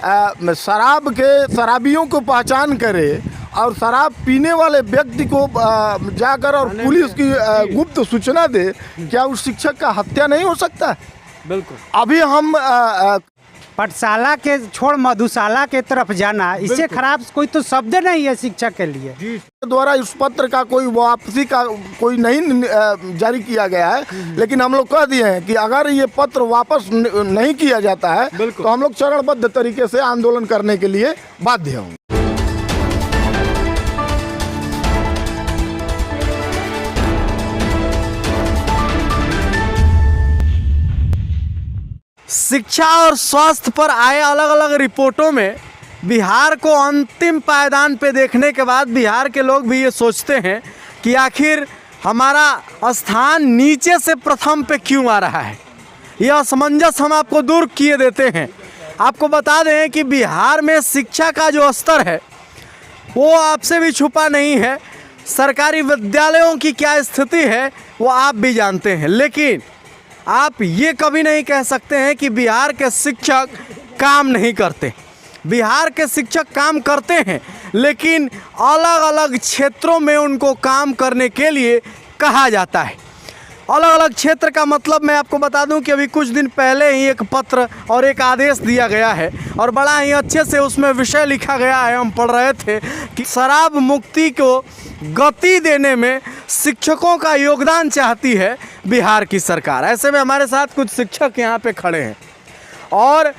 शराबियों को पहचान करे और शराब पीने वाले व्यक्ति को जाकर और पुलिस की गुप्त सूचना दे, क्या उस शिक्षक का हत्या नहीं हो सकता? बिल्कुल। अभी हम पाठशाला के छोड़ मधुशाला के तरफ जाना, इससे खराब कोई तो शब्द नहीं है शिक्षक के लिए। द्वारा इस पत्र का कोई वापसी का कोई नहीं जारी किया गया है, लेकिन हम लोग कह दिए हैं कि अगर ये पत्र वापस नहीं किया जाता है तो हम लोग चरणबद्ध तरीके से आंदोलन करने के लिए बाध्य होंगे। शिक्षा और स्वास्थ्य पर आए अलग अलग रिपोर्टों में बिहार को अंतिम पायदान पे देखने के बाद बिहार के लोग भी ये सोचते हैं कि आखिर हमारा स्थान नीचे से प्रथम पे क्यों आ रहा है। यह असमंजस हम आपको दूर किए देते हैं। आपको बता दें कि बिहार में शिक्षा का जो स्तर है वो आपसे भी छुपा नहीं है। सरकारी विद्यालयों की क्या स्थिति है वो आप भी जानते हैं, लेकिन आप ये कभी नहीं कह सकते हैं कि बिहार के शिक्षक काम नहीं करते। बिहार के शिक्षक काम करते हैं, लेकिन अलग अलग क्षेत्रों में उनको काम करने के लिए कहा जाता है। अलग अलग क्षेत्र का मतलब मैं आपको बता दूं कि अभी कुछ दिन पहले ही एक पत्र और एक आदेश दिया गया है और बड़ा ही अच्छे से उसमें विषय लिखा गया है। हम पढ़ रहे थे कि शराब मुक्ति को गति देने में शिक्षकों का योगदान चाहती है बिहार की सरकार। ऐसे में हमारे साथ कुछ शिक्षक यहाँ पे खड़े हैं और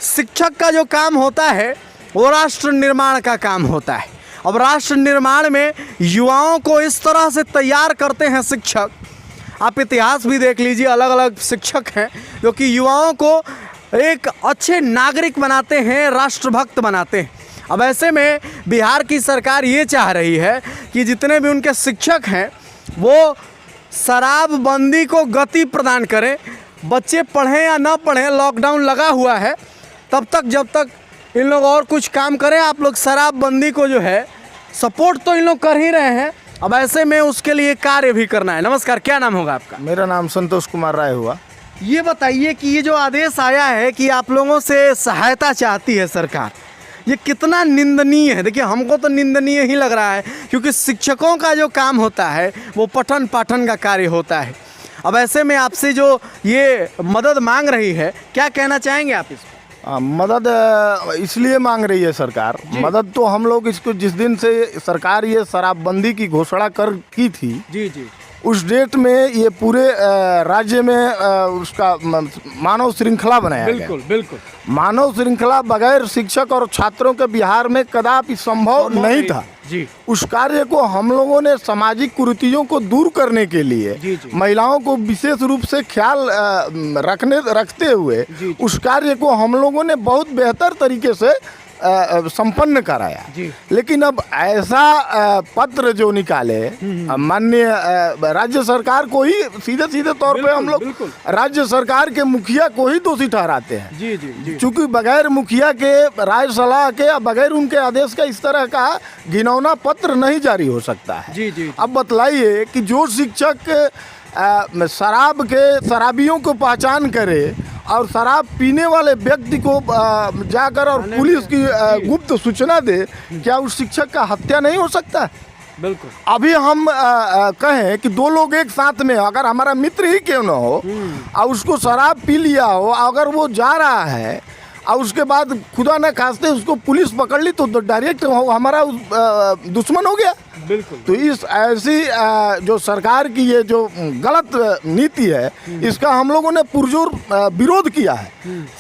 शिक्षक का जो काम होता है वो राष्ट्र निर्माण का काम होता है। अब राष्ट्र निर्माण में युवाओं को इस तरह से तैयार करते हैं शिक्षक। आप इतिहास भी देख लीजिए, अलग अलग शिक्षक हैं जो कि युवाओं को एक अच्छे नागरिक बनाते हैं, राष्ट्रभक्त बनाते हैं। अब ऐसे में बिहार की सरकार ये चाह रही है कि जितने भी उनके शिक्षक हैं वो शराबबंदी को गति प्रदान करें। बच्चे पढ़ें या ना पढ़ें, लॉकडाउन लगा हुआ है, तब तक जब तक इन लोग और कुछ काम करें, आप लोग शराबबंदी को जो है सपोर्ट तो इन लोग कर ही रहे हैं। अब ऐसे में उसके लिए कार्य भी करना है। नमस्कार, क्या नाम होगा आपका? मेरा नाम संतोष कुमार राय हुआ। ये बताइए कि ये जो आदेश आया है कि आप लोगों से सहायता चाहती है सरकार, ये कितना निंदनीय है? देखिए, हमको तो निंदनीय ही लग रहा है, क्योंकि शिक्षकों का जो काम होता है वो पठन पाठन का कार्य होता है। अब ऐसे में आपसे जो ये मदद मांग रही है, क्या कहना चाहेंगे आप इस पर? मदद इसलिए मांग रही है सरकार। मदद तो हम लोग इसको जिस दिन से सरकार ये शराबबंदी की घोषणा की थी जी उस डेट में ये पूरे राज्य में उसका मानव श्रृंखला बनाया गया। बिल्कुल। मानव श्रृंखला बगैर शिक्षक और छात्रों के बिहार में कदापि संभव नहीं था जी। उस कार्य को हम लोगों ने सामाजिक कुरीतियों को दूर करने के लिए महिलाओं को विशेष रूप से ख्याल रखते हुए उस कार्य को हम लोगों ने बहुत बेहतर तरीके से संपन्न कराया। लेकिन अब ऐसा पत्र जो निकाले माननीय राज्य सरकार को ही सीधे तौर पे हम लोग राज्य सरकार के मुखिया को ही दोषी ठहराते हैं। चूंकि बगैर मुखिया के राय सलाह के या बगैर उनके आदेश का इस तरह का घिनौना पत्र नहीं जारी हो सकता है। अब बतलाइए कि जो शिक्षक शराबियों को पहचान करे और शराब पीने वाले व्यक्ति को जाकर और पुलिस की गुप्त सूचना दे, क्या उस शिक्षक का हत्या नहीं हो सकता? बिल्कुल। अभी हम कहें कि दो लोग एक साथ में, अगर हमारा मित्र ही क्यों ना हो और उसको शराब पी लिया हो, अगर वो जा रहा है और उसके बाद खुदा न खास्ते उसको पुलिस पकड़ ली तो डायरेक्ट हमारा दुश्मन हो गया। बिल्कुल। तो इस ऐसी जो सरकार की ये जो गलत नीति है, इसका हम लोगों ने पुरजोर विरोध किया है।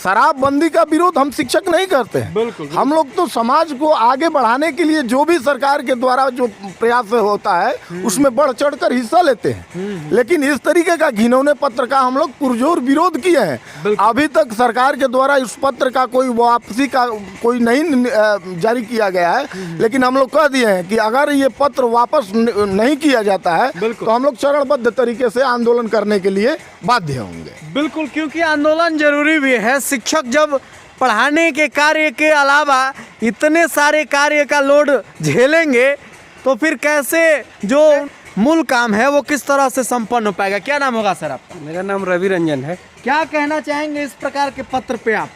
शराबबंदी का विरोध हम शिक्षक नहीं करते हैं। बिल्कुल। हम लोग तो समाज को आगे बढ़ाने के लिए जो भी सरकार के द्वारा जो प्रयास होता है उसमें बढ़ चढ़ कर हिस्सा लेते हैं। लेकिन इस तरीके का घिनौने पत्र का हम लोग पुरजोर विरोध किए हैं। अभी तक सरकार के द्वारा इस पत्र का कोई वापसी का कोई नहीं जारी किया गया है, लेकिन हम लोग कह दिए हैं कि अगर ये पत्र वापस नहीं किया जाता है तो हम लोग चरणबद्ध तरीके से आंदोलन करने के लिए बाध्य होंगे। बिल्कुल, क्योंकि आंदोलन जरूरी भी है। शिक्षक जब पढ़ाने के कार्य के अलावा इतने सारे कार्य का लोड झेलेंगे तो फिर कैसे जो मूल काम है वो किस तरह से संपन्न हो पाएगा? क्या नाम होगा सर आपका? मेरा नाम रवि रंजन है। क्या कहना चाहेंगे इस प्रकार के पत्र पे आप?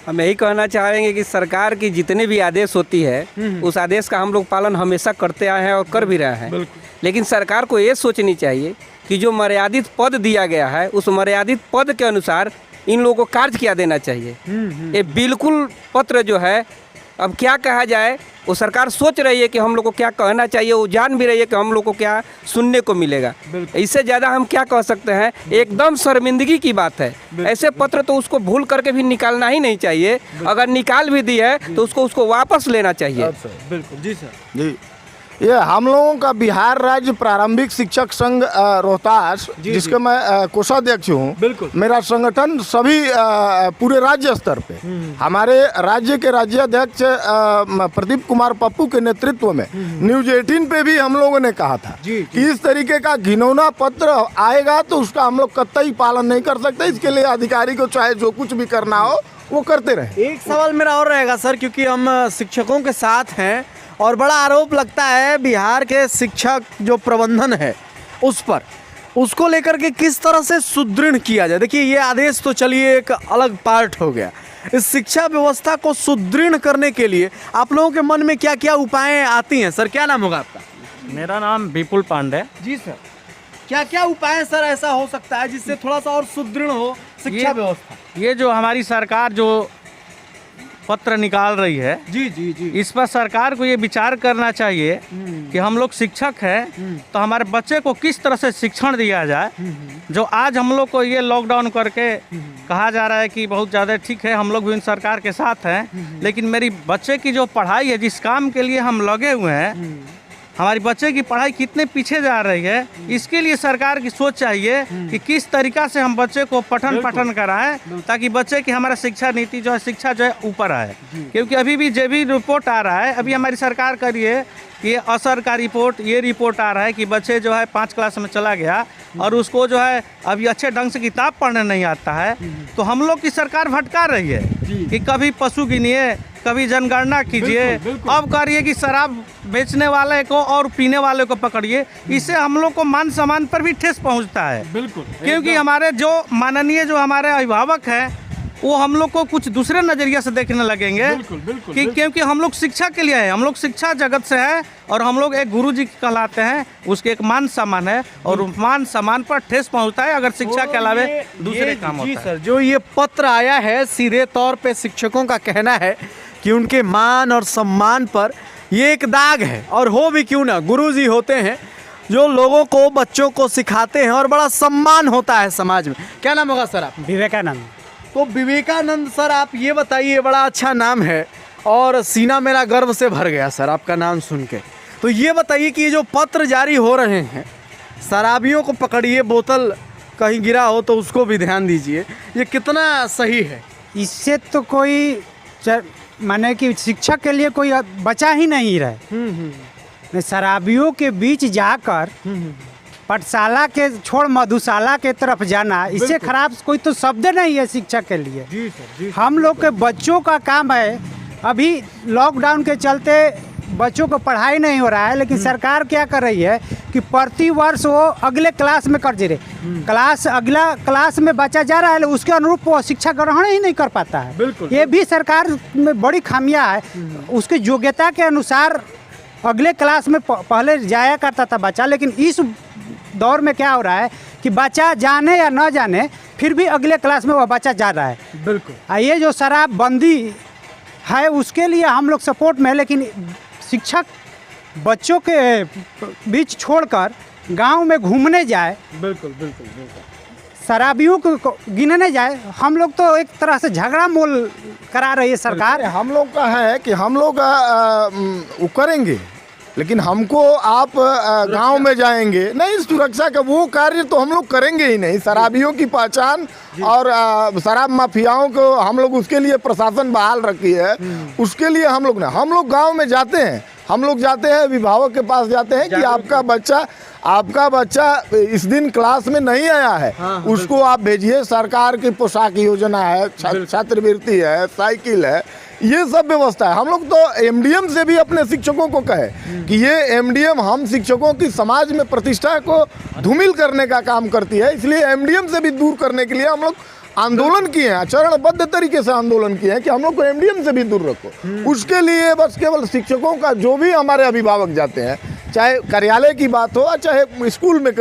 हम यही कहना चाहेंगे कि सरकार की जितने भी आदेश होती है उस आदेश का हम लोग पालन हमेशा करते आए हैं और कर भी रहे हैं। लेकिन सरकार को ये सोचनी चाहिए कि जो मर्यादित पद दिया गया है उस मर्यादित पद के अनुसार इन लोगों को कार्य किया देना चाहिए। ये बिल्कुल पत्र जो है, अब क्या कहा जाए, वो सरकार सोच रही है कि हम लोग को क्या कहना चाहिए, वो जान भी रही है कि हम लोग को क्या सुनने को मिलेगा। इससे ज़्यादा हम क्या कह सकते हैं, एकदम शर्मिंदगी की बात है। ऐसे पत्र तो उसको भूल करके भी निकालना ही नहीं चाहिए। अगर निकाल भी दी है तो उसको वापस लेना चाहिए। बिल्कुल जी सर। जी, ये हम लोगों का बिहार राज्य प्रारंभिक शिक्षक संघ रोहतास, जिसके मैं कोषाध्यक्ष हूँ। बिल्कुल। मेरा संगठन सभी पूरे राज्य स्तर पे, हमारे राज्य के राज्याध्यक्ष प्रदीप कुमार पप्पू के नेतृत्व में न्यूज 18 पे भी हम लोगों ने कहा था कि इस तरीके का घिनौना पत्र आएगा तो उसका हम लोग कतई पालन नहीं कर सकते। इसके लिए अधिकारी को चाहे जो कुछ भी करना हो वो करते रहे। एक सवाल मेरा और रहेगा सर, क्योंकि हम शिक्षकों के साथ हैं और बड़ा आरोप लगता है बिहार के शिक्षक जो प्रबंधन है उस पर, उसको लेकर के किस तरह से सुदृढ़ किया जाए। देखिए, ये आदेश तो चलिए एक अलग पार्ट हो गया। इस शिक्षा व्यवस्था को सुदृढ़ करने के लिए आप लोगों के मन में क्या क्या उपाय आती हैं? सर, क्या नाम होगा आपका? मेरा नाम विपुल पांडे। जी सर। क्या क्या उपाय सर ऐसा हो सकता है जिससे थोड़ा सा और सुदृढ़ हो शिक्षा व्यवस्था? ये जो हमारी सरकार जो पत्र निकाल रही है, जी जी जी, इस पर सरकार को ये विचार करना चाहिए कि हम लोग शिक्षक हैं तो हमारे बच्चे को किस तरह से शिक्षण दिया जाए। जो आज हम लोग को ये लॉकडाउन करके कहा जा रहा है कि बहुत ज़्यादा ठीक है, हम लोग भी इन सरकार के साथ हैं, लेकिन मेरी बच्चे की जो पढ़ाई है, जिस काम के लिए हम लगे हुए हैं, हमारी बच्चे की पढ़ाई कितने पीछे जा रही है, इसके लिए सरकार की सोच चाहिए कि किस तरीक़ा से हम बच्चे को पठन कराएं ताकि बच्चे की हमारा शिक्षा नीति जो है, शिक्षा जो है ऊपर आए। क्योंकि अभी भी जो भी रिपोर्ट आ रहा है, अभी हमारी सरकार का ये असर का रिपोर्ट, ये रिपोर्ट आ रहा है कि बच्चे जो है 5 क्लास में चला गया और उसको जो है अभी अच्छे ढंग से किताब पढ़ने नहीं आता है। तो हम लोग की सरकार भटका रही है कि कभी पशु गिनिए, कभी जनगणना कीजिए, अब करिए कि शराब बेचने वाले को और पीने वाले को पकड़िए। इससे हम लोग को मान सम्मान पर भी ठेस पहुंचता है। बिल्कुल। क्योंकि हमारे जो माननीय जो हमारे अभिभावक हैं वो हम लोग को कुछ दूसरे नज़रिया से देखने लगेंगे। कि क्योंकि हम लोग शिक्षा के लिए हैं, हम लोग शिक्षा जगत से हैं और हम लोग एक गुरु जी कहलाते हैं, उसके एक मान सम्मान है और मान सम्मान पर ठेस पहुंचता है अगर शिक्षा के अलावा दूसरे काम होता है। जी सर, जो ये पत्र आया है सीधे तौर पे शिक्षकों का कहना है कि उनके मान और सम्मान पर ये एक दाग है। और हो भी क्यों ना, गुरुजी होते हैं जो लोगों को, बच्चों को सिखाते हैं और बड़ा सम्मान होता है समाज में। क्या नाम होगा सर आप? विवेकानंद। तो विवेकानंद सर, आप ये बताइए, बड़ा अच्छा नाम है और सीना मेरा गर्व से भर गया सर आपका नाम सुन के। तो ये बताइए कि ये जो पत्र जारी हो रहे हैं, शराबियों को पकड़िए, बोतल कहीं गिरा हो तो उसको भी ध्यान दीजिए, ये कितना सही है? इससे तो कोई माने कि शिक्षा के लिए कोई बचा ही नहीं रहे। शराबियों के बीच जाकर पाठशाला के छोड़ मधुशाला के तरफ जाना, इससे खराब कोई तो शब्द नहीं है शिक्षा के लिए। जी सर, जी। हम लोग के बच्चों का काम है, अभी लॉकडाउन के चलते बच्चों को पढ़ाई नहीं हो रहा है, लेकिन सरकार क्या कर रही है कि प्रति वर्ष वो अगले क्लास में कर दे रहे क्लास, अगला क्लास में बच्चा जा रहा है, उसके अनुरूप वो शिक्षा ग्रहण ही नहीं कर पाता है। बिल्कुल। ये भी सरकार में बड़ी खामियां है। उसकी योग्यता के अनुसार अगले क्लास में पहले जाया करता था बच्चा, लेकिन इस दौर में क्या हो रहा है कि बच्चा जाने या न जाने फिर भी अगले क्लास में वह बच्चा जा रहा है। बिल्कुल। ये जो शराबबंदी है उसके लिए हम लोग सपोर्ट में है, लेकिन शिक्षक बच्चों के बीच छोड़कर गांव में घूमने जाए, बिल्कुल बिल्कुल बिल्कुल, शराबियों को गिनने जाए, हम लोग तो एक तरह से झगड़ा मोल करा रही है सरकार। हम लोग का है कि हम लोग वो करेंगे, लेकिन हमको आप गांव में जाएंगे नहीं, सुरक्षा का वो कार्य तो हम लोग करेंगे ही नहीं। शराबियों की पहचान और शराब माफियाओं को हम लोग उसके लिए प्रशासन बहाल रखी है, उसके लिए हम लोग नहीं। हम लोग गांव में जाते हैं, हम लोग जाते हैं अभिभावक के पास जाते हैं कि आपका बच्चा इस दिन क्लास में नहीं आया है, उसको आप भेजिए। सरकार की पोशाक योजना है, छात्रवृत्ति है, साइकिल है, ये सब व्यवस्था है। हम लोग तो एमडीएम से भी अपने शिक्षकों को कहे कि ये एमडीएम हम शिक्षकों की समाज में प्रतिष्ठा को धूमिल करने का काम करती है, इसलिए एमडीएम से भी दूर करने के लिए हम लोग आंदोलन किए हैं, चरणबद्ध तरीके से आंदोलन किए हैं कि हम लोग को एमडीएम से भी दूर रखो। उसके लिए बस केवल शिक्षकों का, जो भी हमारे अभिभावक जाते हैं, चाहे कार्यालय की बात हो चाहे स्कूल में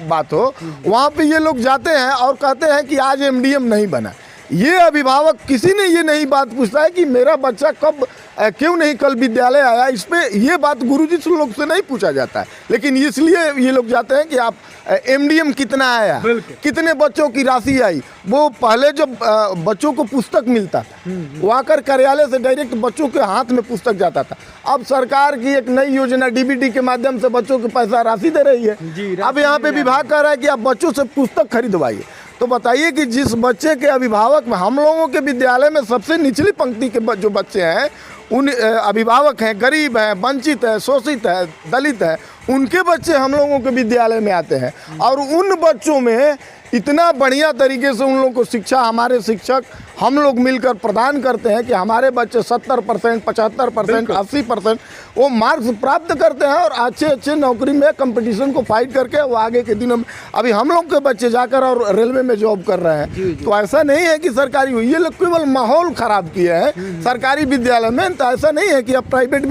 बात हो, वहाँ पे ये लोग जाते हैं और कहते हैं कि आज एमडीएम नहीं बना। ये अभिभावक किसी ने ये नहीं बात पूछता है कि मेरा बच्चा कब क्यों नहीं कल विद्यालय आया। इस पे ये बात गुरुजी से लोग से नहीं पूछा जाता है, लेकिन इसलिए ये लोग जाते हैं कि आप एमडीएम कितना आया, कितने बच्चों की राशि आई। वो पहले जब बच्चों को पुस्तक मिलता था, वो आकर कार्यालय से डायरेक्ट बच्चों के हाथ में पुस्तक जाता था। अब सरकार की एक नई योजना डीबीटी के माध्यम से बच्चों को पैसा राशि दे रही है। अब यहाँ पे विभाग कह रहा है कि आप बच्चों से पुस्तक खरीदवाइए। तो बताइए कि जिस बच्चे के अभिभावक में, हम लोगों के विद्यालय में सबसे निचली पंक्ति के जो बच्चे हैं, उन अभिभावक हैं, गरीब हैं, वंचित है, शोषित है, दलित है, उनके बच्चे हम लोगों के विद्यालय में आते हैं और उन बच्चों में इतना बढ़िया तरीके से उन लोगों को शिक्षा हमारे शिक्षक हम लोग मिलकर प्रदान करते हैं कि हमारे बच्चे 70%, 75%, 80% वो मार्क्स प्राप्त करते हैं और अच्छे नौकरी में कंपटीशन को फाइट करके वो आगे के दिनों में, अभी हम लोग के बच्चे जाकर और रेलवे में जॉब कर रहे हैं। तो ऐसा नहीं है कि सरकारी हुई, ये लोग केवल माहौल ख़राब किए हैं सरकारी विद्यालय में। तो ऐसा नहीं है कि अब प्राइवेट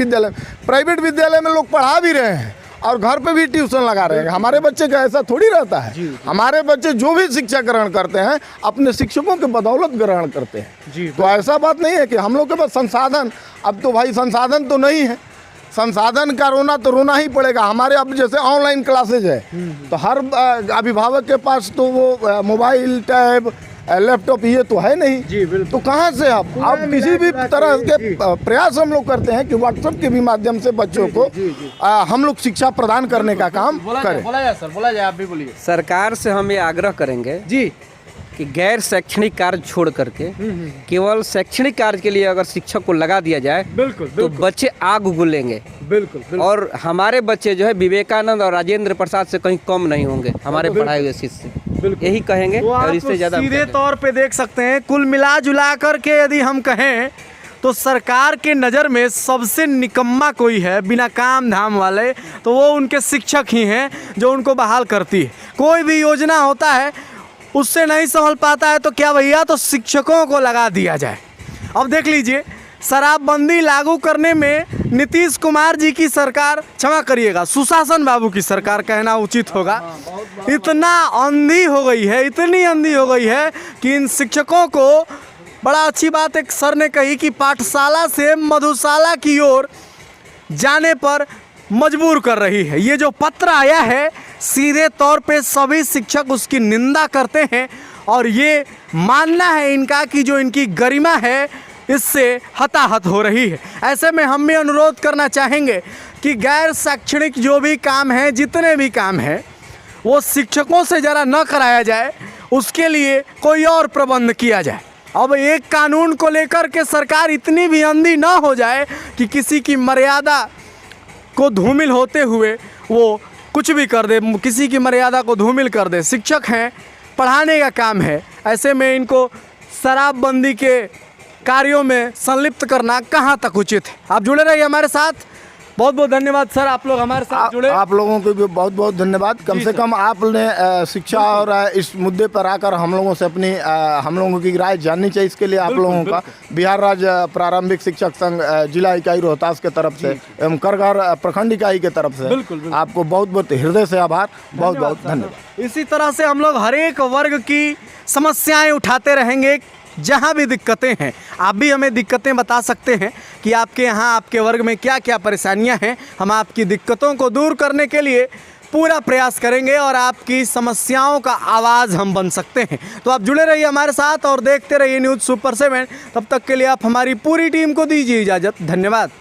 विद्यालय में लोग पढ़ा भी रहे हैं और घर पे भी ट्यूशन लगा रहे हैं। हमारे बच्चे का ऐसा थोड़ी रहता है। हमारे बच्चे जो भी शिक्षा ग्रहण करते हैं अपने शिक्षकों के बदौलत ग्रहण करते हैं। तो ऐसा बात नहीं है कि हम लोग के पास संसाधन, अब तो भाई संसाधन तो नहीं है, संसाधन का रोना तो रोना ही पड़ेगा। हमारे अब जैसे ऑनलाइन क्लासेज है तो हर अभिभावक के पास तो वो मोबाइल, टैब, लैपटॉप ये तो है नहीं। जी बिल्कुल। तो कहाँ से आप किसी भी तरह के प्रयास हम लोग करते हैं कि व्हाट्सएप के भी माध्यम से बच्चों को हम लोग शिक्षा प्रदान करने का काम करें। बोला जाए, आप भी बोलिए। सरकार से हम ये आग्रह करेंगे जी कि गैर शैक्षणिक कार्य छोड़ करके केवल शैक्षणिक कार्य के लिए अगर शिक्षक को लगा दिया जाए तो बच्चे आग उगलेंगे। बिल्कुल। और हमारे बच्चे जो है विवेकानंद और राजेंद्र प्रसाद से कहीं कम नहीं होंगे, हमारे पढ़ाए हुए शिष्य। यही कहेंगे तो और इससे ज़्यादा सीधे तौर पे देख सकते हैं। कुल मिला जुला करके यदि हम कहें तो सरकार के नज़र में सबसे निकम्मा कोई है बिना काम धाम वाले, तो वो उनके शिक्षक ही हैं जो उनको बहाल करती है। कोई भी योजना होता है उससे नहीं संभल पाता है तो क्या भैया, तो शिक्षकों को लगा दिया जाए। अब देख लीजिए, शराबबंदी लागू करने में नीतीश कुमार जी की सरकार, क्षमा करिएगा सुशासन बाबू की सरकार कहना उचित होगा, इतना अंधी हो गई है, इतनी अंधी हो गई है कि इन शिक्षकों को, बड़ा अच्छी बात एक सर ने कही कि पाठशाला से मधुशाला की ओर जाने पर मजबूर कर रही है। ये जो पत्र आया है सीधे तौर पे सभी शिक्षक उसकी निंदा करते हैं और ये मानना है इनका कि जो इनकी गरिमा है इससे हताहत हो रही है। ऐसे में हम भी अनुरोध करना चाहेंगे कि गैर शैक्षणिक जो भी काम है, जितने भी काम हैं, वो शिक्षकों से ज़रा न कराया जाए, उसके लिए कोई और प्रबंध किया जाए। अब एक कानून को लेकर के सरकार इतनी भी अंधी ना हो जाए कि किसी की मर्यादा को धूमिल होते हुए वो कुछ भी कर दे, किसी की मर्यादा को धूमिल कर दे। शिक्षक हैं, पढ़ाने का काम है, ऐसे में इनको शराबबंदी के कार्यों में संलिप्त करना कहाँ तक उचित है। आप जुड़े रहिए हमारे साथ। बहुत बहुत धन्यवाद सर, आप लोग हमारे साथ जुड़े। आप लोगों को भी बहुत बहुत धन्यवाद। कम से कम आपने शिक्षा और इस मुद्दे पर आकर हम लोगों से अपनी हम लोगों की राय जाननी चाहिए। इसके लिए आप लोगों का बिहार राज्य प्रारंभिक शिक्षक संघ जिला इकाई रोहतास के तरफ से एवं करघर प्रखंड इकाई के तरफ से आपको बहुत बहुत हृदय से आभार, बहुत बहुत धन्यवाद। इसी तरह से हम लोग हर एक वर्ग की समस्याएं उठाते रहेंगे, जहाँ भी दिक्कतें हैं। आप भी हमें दिक्कतें बता सकते हैं कि आपके यहाँ, आपके वर्ग में क्या क्या परेशानियाँ हैं। हम आपकी दिक्कतों को दूर करने के लिए पूरा प्रयास करेंगे और आपकी समस्याओं का आवाज़ हम बन सकते हैं। तो आप जुड़े रहिए हमारे साथ और देखते रहिए न्यूज़ सुपर 7। तब तक के लिए आप हमारी पूरी टीम को दीजिए इजाज़त। धन्यवाद।